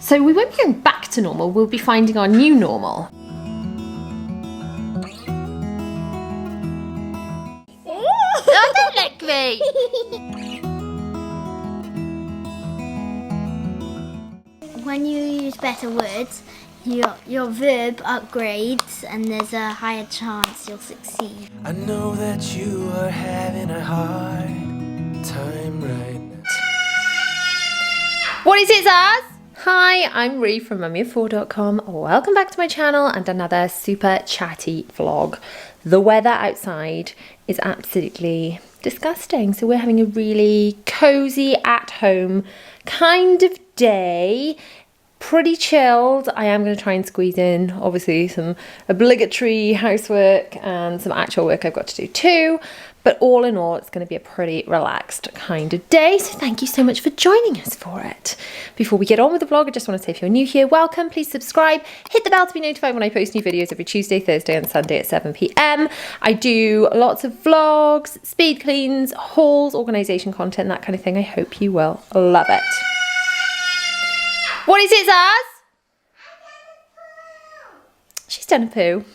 So we won't be going back to normal, we'll be finding our new normal. Oh, don't lick me! When you use better words, your verb upgrades and there's a higher chance you'll succeed. I know that you are having a hard time right now. What is it, Zaz? Hi, I'm Ree from mummyoffour.com. Welcome back to my channel and another super chatty vlog. The weather outside is absolutely disgusting, so we're having a really cozy at home kind of day. Pretty chilled. I am going to try and squeeze in obviously some obligatory housework and some actual work I've got to do too, but all in all it's going to be a pretty relaxed kind of day, so thank you so much for joining us for it. Before we get on with the vlog, I just want to say if you're new here, welcome, please subscribe, hit the bell to be notified when I post new videos every Tuesday, Thursday and Sunday at 7 p.m. I do lots of vlogs, speed cleans, hauls, organisation content, that kind of thing. I hope you will love it. What is it, Zaz? She's done a poo.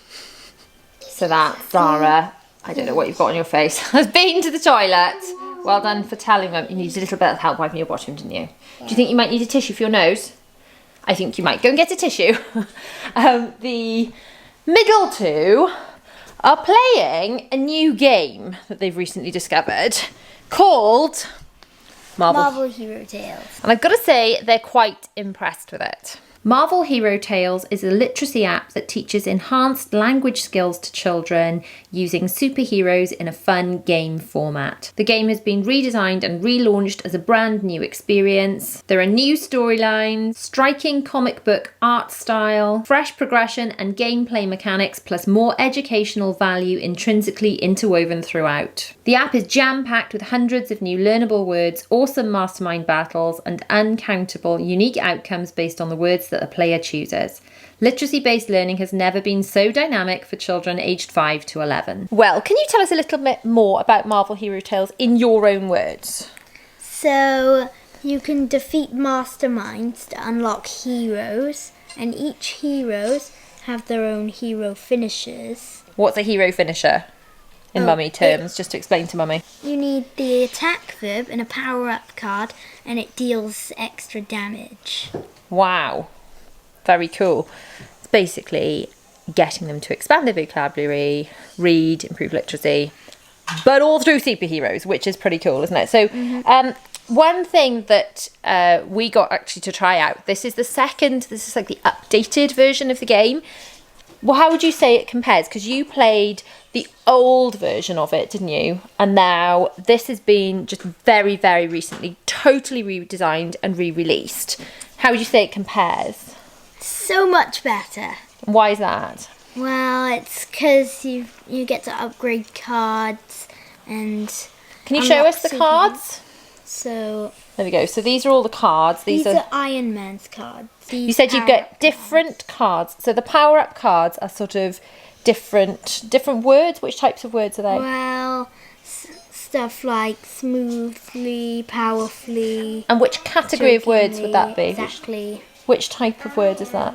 So that's Zara. I don't know what you've got on your face. Has been to the toilet. Well done for telling them. You needed a little bit of help wiping your bottom, didn't you? Do you think you might need a tissue for your nose? I think you might. Go and get a tissue. The middle two are playing a new game that they've recently discovered called Marvel Hero Tales. And I've got to say, they're quite impressed with it. Marvel Hero Tales is a literacy app that teaches enhanced language skills to children using superheroes in a fun game format. The game has been redesigned and relaunched as a brand new experience. There are new storylines, striking comic book art style, fresh progression and gameplay mechanics, plus more educational value intrinsically interwoven throughout. The app is jam-packed with hundreds of new learnable words, awesome mastermind battles, and uncountable unique outcomes based on the words that the player chooses. Literacy-based learning has never been so dynamic for children aged 5 to 11. Well, can you tell us a little bit more about Marvel Hero Tales in your own words? So you can defeat masterminds to unlock heroes, and each heroes have their own hero finishers. What's a hero finisher in mummy terms, just to explain to mummy? You need the attack verb and a power-up card, and it deals extra damage. Wow. Very cool. It's basically getting them to expand their vocabulary, read, improve literacy, but all through superheroes, which is pretty cool, isn't it? So one thing that we got actually to try out, this is like the updated version of the game. Well, how would you say it compares? Because you played the old version of it, didn't you? And now this has been just very, very recently totally redesigned and re-released. How would you say it compares? So much better. Why is that? Well, it's because you get to upgrade cards and... Can you show us the cards? So... There we go. So these are all the cards. These are Iron Man's cards. You said you get different cards. So the power-up cards are sort of different words. Which types of words are they? Well, stuff like smoothly, powerfully. And which category of words would that be? Exactly. Which type of word is that?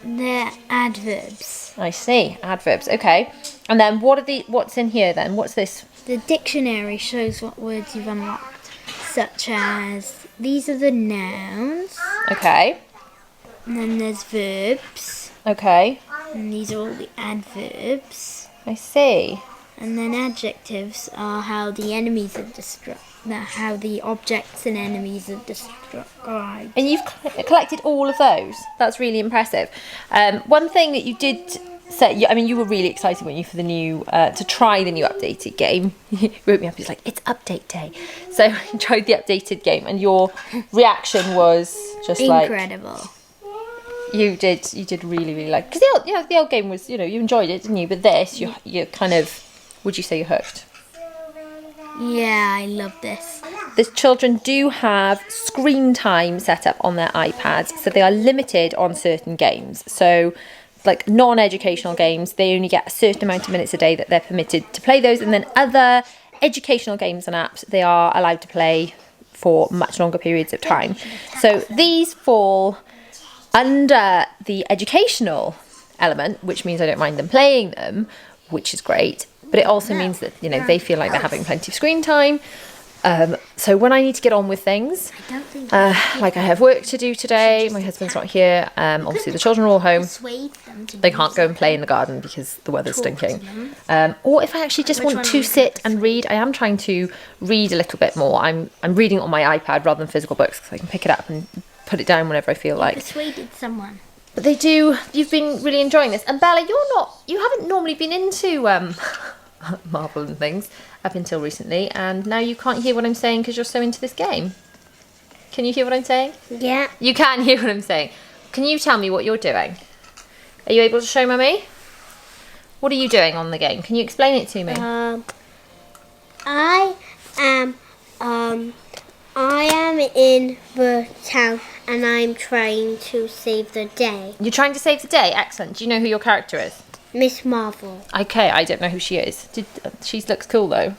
They're adverbs. I see, adverbs. Okay. And then what's in here then? What's this? The dictionary shows what words you've unlocked, such as these are the nouns. Okay. And then there's verbs. Okay. And these are all the adverbs. I see. And then adjectives are how the enemies are how the objects and enemies are described. And you've collected all of those. That's really impressive. One thing that you did say, I mean, you were really excited, weren't you, for the new to try the new updated game? You wrote me up. He's like, it's update day. So I tried the updated game, and your reaction was just incredible. You did really, really like, because the old game was, you enjoyed it, didn't you? But this, you're kind of, would you say you're hooked? Yeah, I love this. The children do have screen time set up on their iPads, so they are limited on certain games. So, like non-educational games, they only get a certain amount of minutes a day that they're permitted to play those, and then other educational games and apps, they are allowed to play for much longer periods of time. So these fall Under the educational element, which means I don't mind them playing them, which is great, but it also means that, you know, they feel like they're having plenty of screen time. So when I need to get on with things, like I have work to do today, my husband's not here, obviously the children are all home, they can't go and play in the garden because the weather's stinking. Or if I actually just want to sit and read, I am trying to read a little bit more. I'm reading on my iPad rather than physical books because I can pick it up and put it down whenever I feel like. Persuaded someone. But they do, you've been really enjoying this. And Bella, you haven't normally been into Marvel and things up until recently, and now you can't hear what I'm saying because you're so into this game. Can you hear what I'm saying? Yeah. You can hear what I'm saying. Can you tell me what you're doing? Are you able to show Mummy? What are you doing on the game? Can you explain it to me? I am in the town and I'm trying to save the day. You're trying to save the day? Excellent. Do you know who your character is? Miss Marvel. Okay, I don't know who she is. She looks cool though.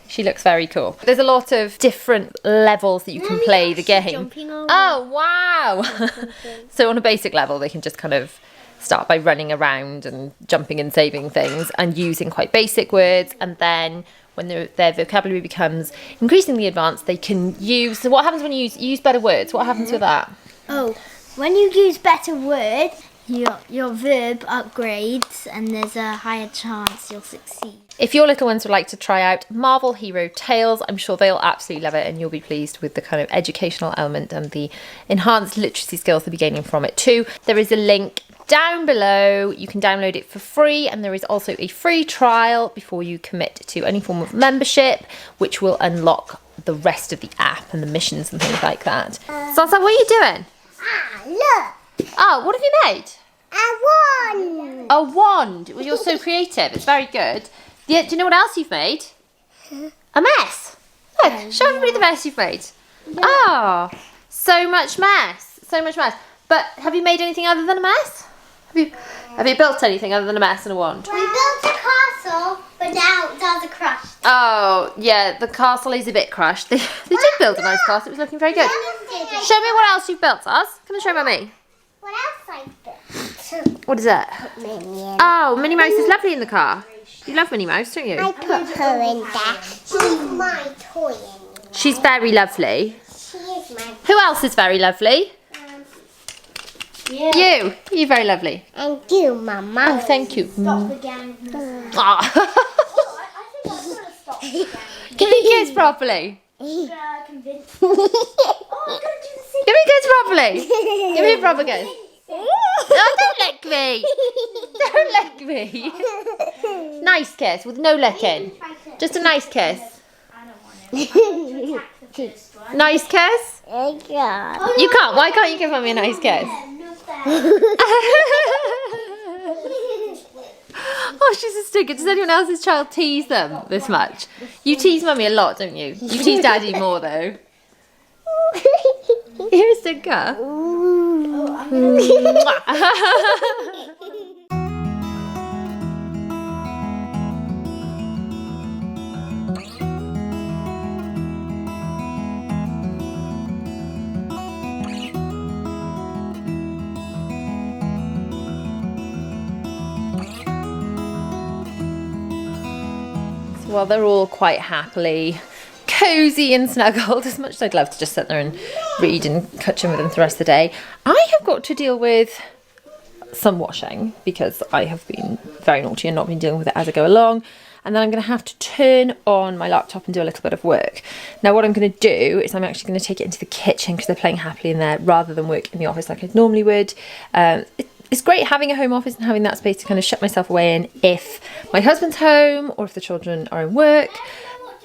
She looks very cool. There's a lot of different levels that you can play the game. Jumping over. Oh, wow. So on a basic level, they can just kind of start by running around and jumping and saving things and using quite basic words. And then when their vocabulary becomes increasingly advanced, they can use... So what happens when you use better words? What happens with that? Oh, when you use better words, your verb upgrades and there's a higher chance you'll succeed. If your little ones would like to try out Marvel Hero Tales, I'm sure they'll absolutely love it and you'll be pleased with the kind of educational element and the enhanced literacy skills they'll be gaining from it too. There is a link down below. You can download it for free, and there is also a free trial before you commit to any form of membership, which will unlock the rest of the app and the missions and things like that. Salsa, what are you doing? Look! Oh, what have you made? A wand! A wand. Well, you're so creative. It's very good. Yeah, do you know what else you've made? A mess. Look, show everybody the mess you've made. Yeah. Oh, so much mess. So much mess. But have you made anything other than a mess? Have you built anything other than a mess and a wand? We built a castle, but now it's all crushed. Oh, yeah, the castle is a bit crushed. They did build a nice castle. It was looking very good. Show me what else you've built, Us. Come and show Mummy. What else I built? What is that? Minnie. Oh, Minnie Mouse is lovely in the car. You love Minnie Mouse, don't you? I put her in there. She's my toy. She's very lovely. She is my. Who else is very lovely? Yeah. You're very lovely. And you, Mama. Oh, thank you. Stop again. Ah. I think I'm going to stop again. Give me a kiss properly. Convinced. Oh, I'm going to do the same. Give me a kiss properly. Give me a proper kiss. Oh, don't lick me. Don't lick me. Nice kiss with no licking. Just a nice kiss. I don't want it. Nice kiss? Yeah. You can't. Why can't you give Mummy a nice kiss? Oh, she's a sticker. Does anyone else's child tease them this much? You tease Mummy a lot, don't you? You tease Daddy more, though. You're a sticker. Well, they're all quite happily cozy and snuggled, as much as I'd love to just sit there and read and cutchin with them for the rest of the day. I have got to deal with some washing because I have been very naughty and not been dealing with it as I go along. And then I'm going to have to turn on my laptop and do a little bit of work. Now what I'm going to do is I'm actually going to take it into the kitchen because they're playing happily in there rather than work in the office like I normally would. It's great having a home office and having that space to kind of shut myself away in if my husband's home or if the children are in work.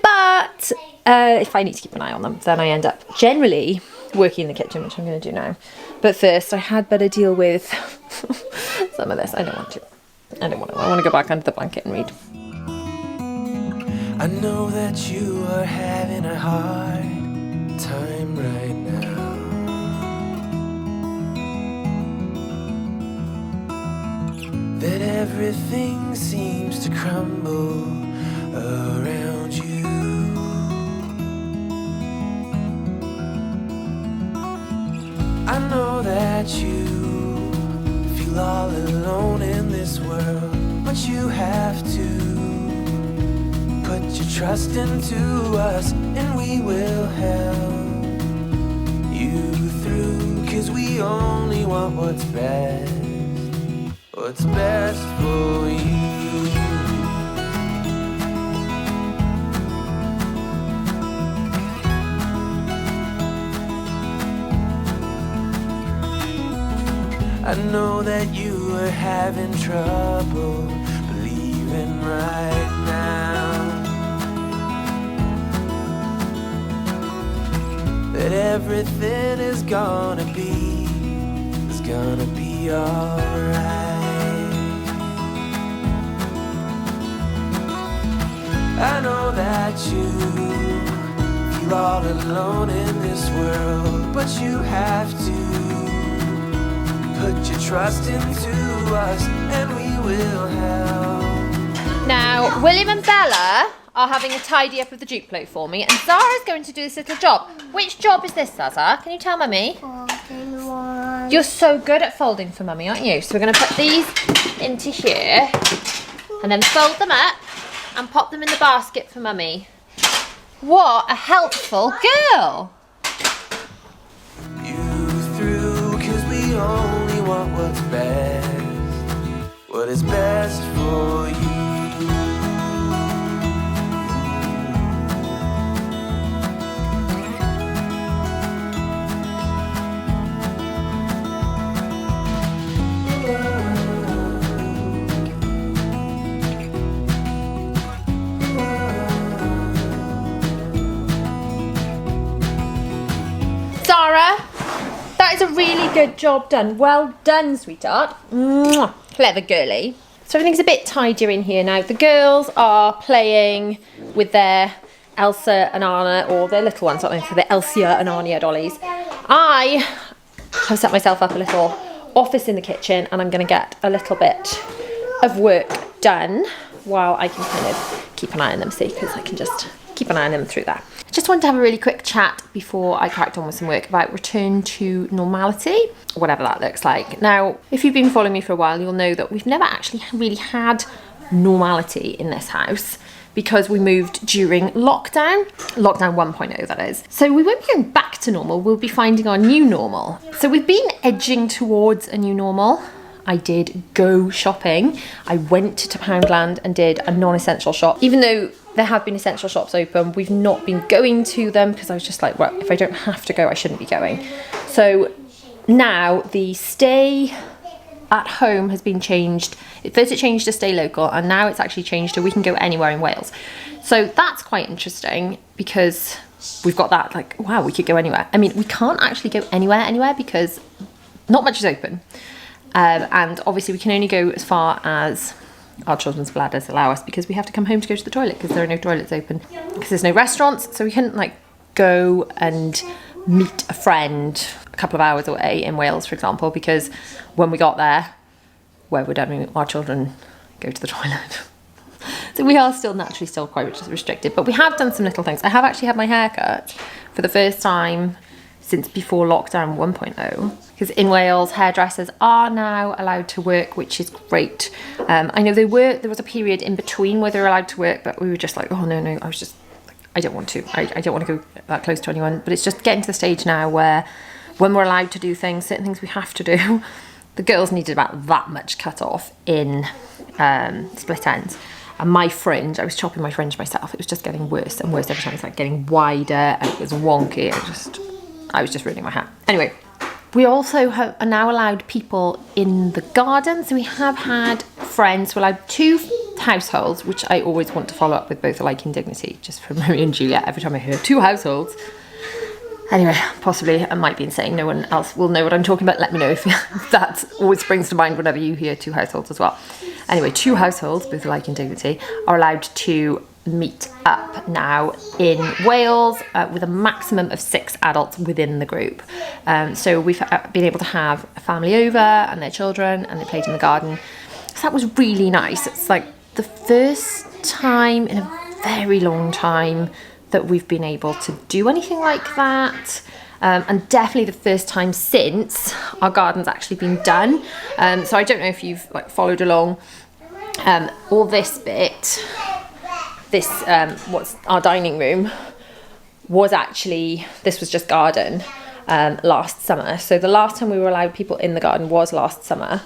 But if I need to keep an eye on them, then I end up generally working in the kitchen, which I'm going to do now. But first, I had better deal with some of this. I don't want to. I want to go back under the blanket and read. I know that you are having a hard time right now. That everything seems to crumble around you. I know that you feel all alone in this world, but you have to put your trust into us, and we will help you through, 'cause we only want what's best for you. I know that you are having trouble believing right now that everything is gonna be alright. I know that you feel all alone in this world, but you have to put your trust into us, and we will help. Now, William and Bella are having a tidy up of the Duplo for me, and Zara's going to do this little job. Which job is this, Zaza? Can you tell Mummy? Folding one. You're so good at folding for Mummy, aren't you? So we're going to put these into here, and then fold them up and pop them in the basket for Mummy. What a helpful girl! You through, 'cause we only want what's best, what is best for you. Zara, that is a really good job done. Well done, sweetheart. Mwah. Clever girly. So everything's a bit tidier in here now. The girls are playing with their Elsa and Anna, or their little ones, aren't they? For the Elsia and Anya dollies. I have set myself up a little office in the kitchen, and I'm going to get a little bit of work done while I can kind of keep an eye on them, see, because I can just keep an eye on them through that. I just wanted to have a really quick chat before I cracked on with some work about return to normality, whatever that looks like. Now, if you've been following me for a while, you'll know that we've never actually really had normality in this house because we moved during lockdown 1.0 that is. So we won't be going back to normal, we'll be finding our new normal. So we've been edging towards a new normal. I did go shopping. I went to Poundland and did a non-essential shop. Even though there have been essential shops open, we've not been going to them because I was just like, well, if I don't have to go, I shouldn't be going. So now the stay at home has been changed. First it changed to stay local, and now it's actually changed to we can go anywhere in Wales. So that's quite interesting because we've got that, like, wow, we could go anywhere. I mean, we can't actually go anywhere because not much is open. And obviously we can only go as far as our children's bladders allow us because we have to come home to go to the toilet because there are no toilets open, because there's no restaurants. So we couldn't like go and meet a friend a couple of hours away in Wales, for example, because when we got there, where would our children go to the toilet? So we are still naturally still quite restricted, but we have done some little things. I have actually had my hair cut for the first time since before lockdown 1.0, because in Wales hairdressers are now allowed to work, which is great. I know there was a period in between where they were allowed to work, but we were just like, oh no, I was just like, I don't want to. I don't want to go that close to anyone. But it's just getting to the stage now where when we're allowed to do things, certain things we have to do. The girls needed about that much cut off in split ends. And my fringe, I was chopping my fringe myself. It was just getting worse and worse every time. It's like getting wider and it was wonky. I was just ruining my hair. Anyway, we also are now allowed people in the garden. So we have had friends, we're allowed 2 households, which I always want to follow up with both alike in dignity, just for Romeo and Juliet. Every time I hear 2 households. Anyway, possibly I might be insane. No one else will know what I'm talking about. Let me know if that always springs to mind whenever you hear 2 households as well. Anyway, 2 households, both alike in dignity, are allowed to meet up now in Wales with a maximum of 6 adults within the group. So we've been able to have a family over and their children, and they played in the garden. So that was really nice. It's like the first time in a very long time that we've been able to do anything like that. and definitely the first time since our garden's actually been done. So I don't know if you've like followed along. All this bit, this what's our dining room, was actually, this was just garden last summer. So the last time we were allowed people in the garden was last summer,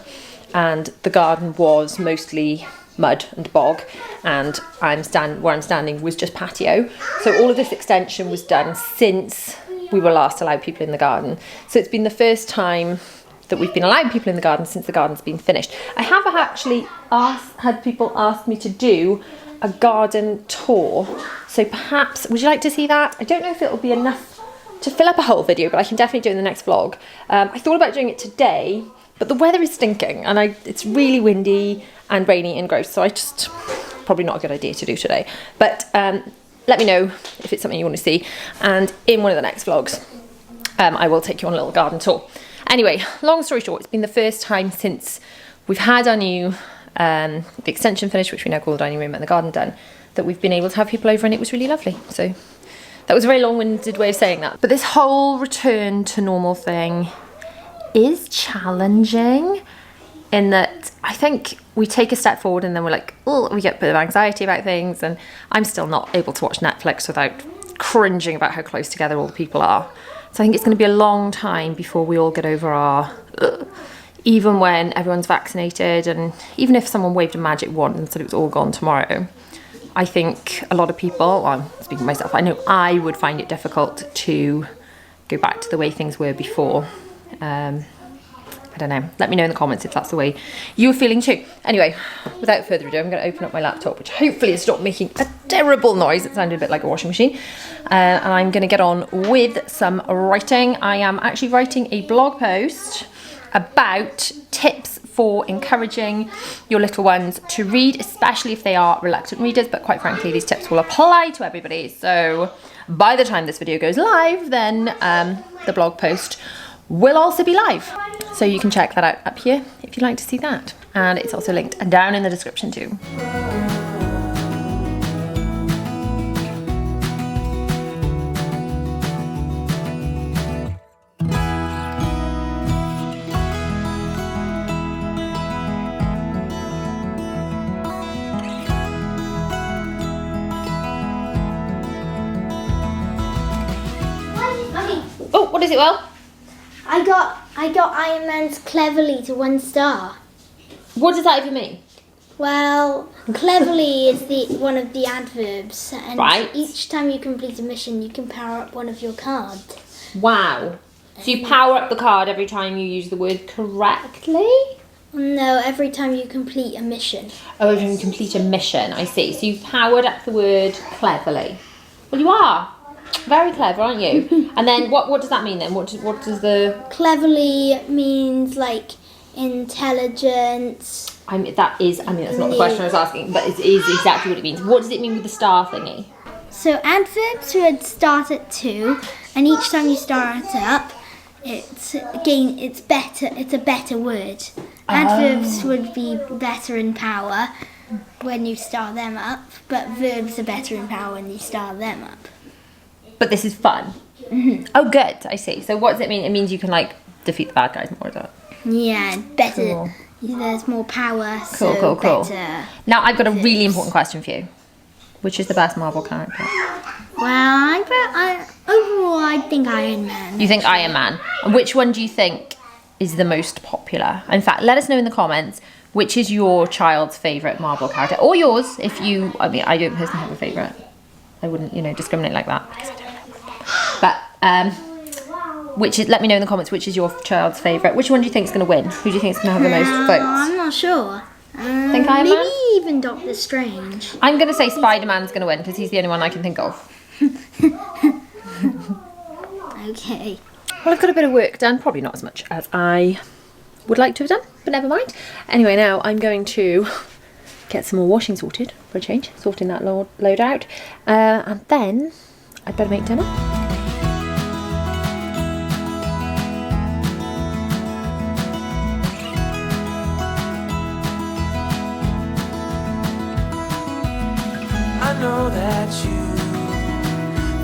and the garden was mostly mud and bog, and where I'm standing was just patio. So all of this extension was done since we were last allowed people in the garden. So it's been the first time that we've been allowed people in the garden since the garden's been finished. I have actually had people ask me to do a garden tour, so perhaps would you like to see that? I don't know if it'll be enough to fill up a whole video, but I can definitely do it in the next vlog. I thought about doing it today, but the weather is stinking, and it's really windy and rainy and gross, so probably not a good idea to do today. But let me know if it's something you want to see, and in one of the next vlogs I will take you on a little garden tour. Anyway, long story short, it's been the first time since we've had our new the extension finished, which we now call the dining room, and the garden done, that we've been able to have people over, and it was really lovely. So that was a very long-winded way of saying that. But this whole return to normal thing is challenging, in that I think we take a step forward and then we're like, oh, we get a bit of anxiety about things, and I'm still not able to watch Netflix without cringing about how close together all the people are. So I think it's going to be a long time before we all get over our even when everyone's vaccinated, and even if someone waved a magic wand and said it was all gone tomorrow, I think a lot of people, well, I'm speaking for myself, I know I would find it difficult to go back to the way things were before. I don't know. Let me know in the comments if that's the way you're feeling too. Anyway, without further ado, I'm going to open up my laptop, which hopefully has stopped making a terrible noise. It sounded a bit like a washing machine. And I'm going to get on with some writing. I am actually writing a blog post about tips for encouraging your little ones to read, especially if they are reluctant readers. But quite frankly, these tips will apply to everybody. So by the time this video goes live, then the blog post will also be live. So you can check that out up here if you'd like to see that. And it's also linked down in the description too. Oh, what is it, Will? I got Iron Man's cleverly to 1 star. What does that even mean? Well, cleverly is one of the adverbs, and right. Each time you complete a mission, you can power up one of your cards. Wow. So you power up the card every time you use the word correctly? No, every time you complete a mission. Oh, every time you complete a mission, I see. So you've powered up the word cleverly. Well, you are. Very clever, aren't you? And then what does that mean then? What does the... Cleverly means like intelligence. That's not the question I was asking, but it is exactly what it means. What does it mean with the star thingy? So adverbs would start at 2, and each time you start it up, it's a better word. Adverbs would be better in power when you start them up, but verbs are better in power when you start them up. But this is fun. Mm-hmm. Oh, good. I see. So what does it mean? It means you can like defeat the bad guys more, is that? Yeah, better. Cool. There's more power. Cool. Better. Now I've got a really important question for you. Which is the best Marvel character? Well, overall, I think Iron Man. You think Iron Man? And which one do you think is the most popular? In fact, let us know in the comments which is your child's favourite Marvel character, or yours. If you, I don't personally have a favourite. I wouldn't, discriminate like that because I don't know. But let me know in the comments which is your child's favourite. Which one do you think is going to win? Who do you think is going to have the most votes? I'm not sure. Think Iron Man? Maybe even Doctor Strange. I'm going to say Spider-Man's going to win because he's the only one I can think of. Okay. Well, I've got a bit of work done. Probably not as much as I would like to have done, but never mind. Anyway, now I'm going to get some more washing sorted for a change, sorting that load out, and then I'd better make dinner. I know that you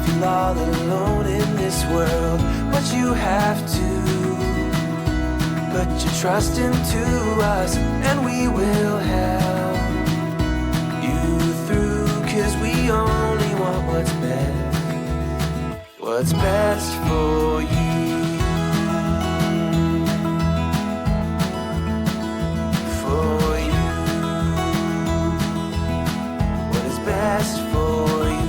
feel all alone in this world, but you have to put your trust into us, and we will help you through, 'cause we only want what's best for you. For you. What is best for you.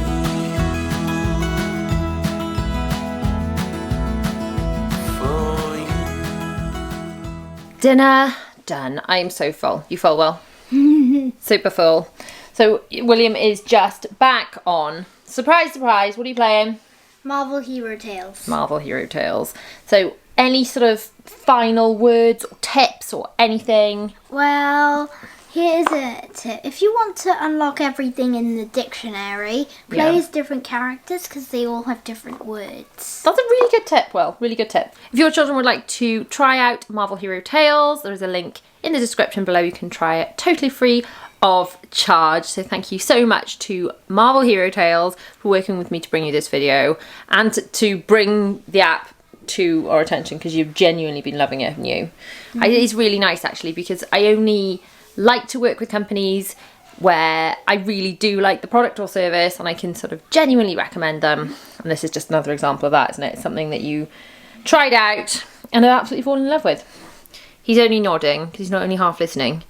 For you. Dinner done. I am so full. You full, Will? Super full. So William is just back on. Surprise, surprise. What are you playing? Marvel Hero Tales. Marvel Hero Tales. So any sort of final words or tips or anything? Well, here's a tip. If you want to unlock everything in the dictionary, play as different characters because they all have different words. That's a really good tip, Will. Really good tip. If your children would like to try out Marvel Hero Tales, there is a link in the description below. You can try it totally free of charge. So thank you so much to Marvel Hero Tales for working with me to bring you this video and to bring the app to our attention, because you've genuinely been loving it, haven't you? It's really nice actually, because I only like to work with companies where I really do like the product or service and I can sort of genuinely recommend them. And this is just another example of that, isn't it? It's something that you tried out and have absolutely fallen in love with. He's only nodding because he's not only half listening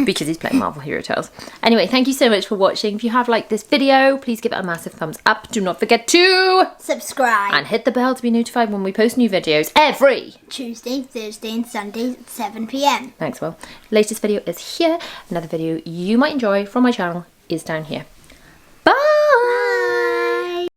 because he's playing Marvel Hero Tales. Anyway, thank you so much for watching. If you have liked this video, please give it a massive thumbs up. Do not forget to subscribe and hit the bell to be notified when we post new videos every Tuesday, Thursday and Sunday at 7 p.m. Thanks, Will. Latest video is here. Another video you might enjoy from my channel is down here. Bye!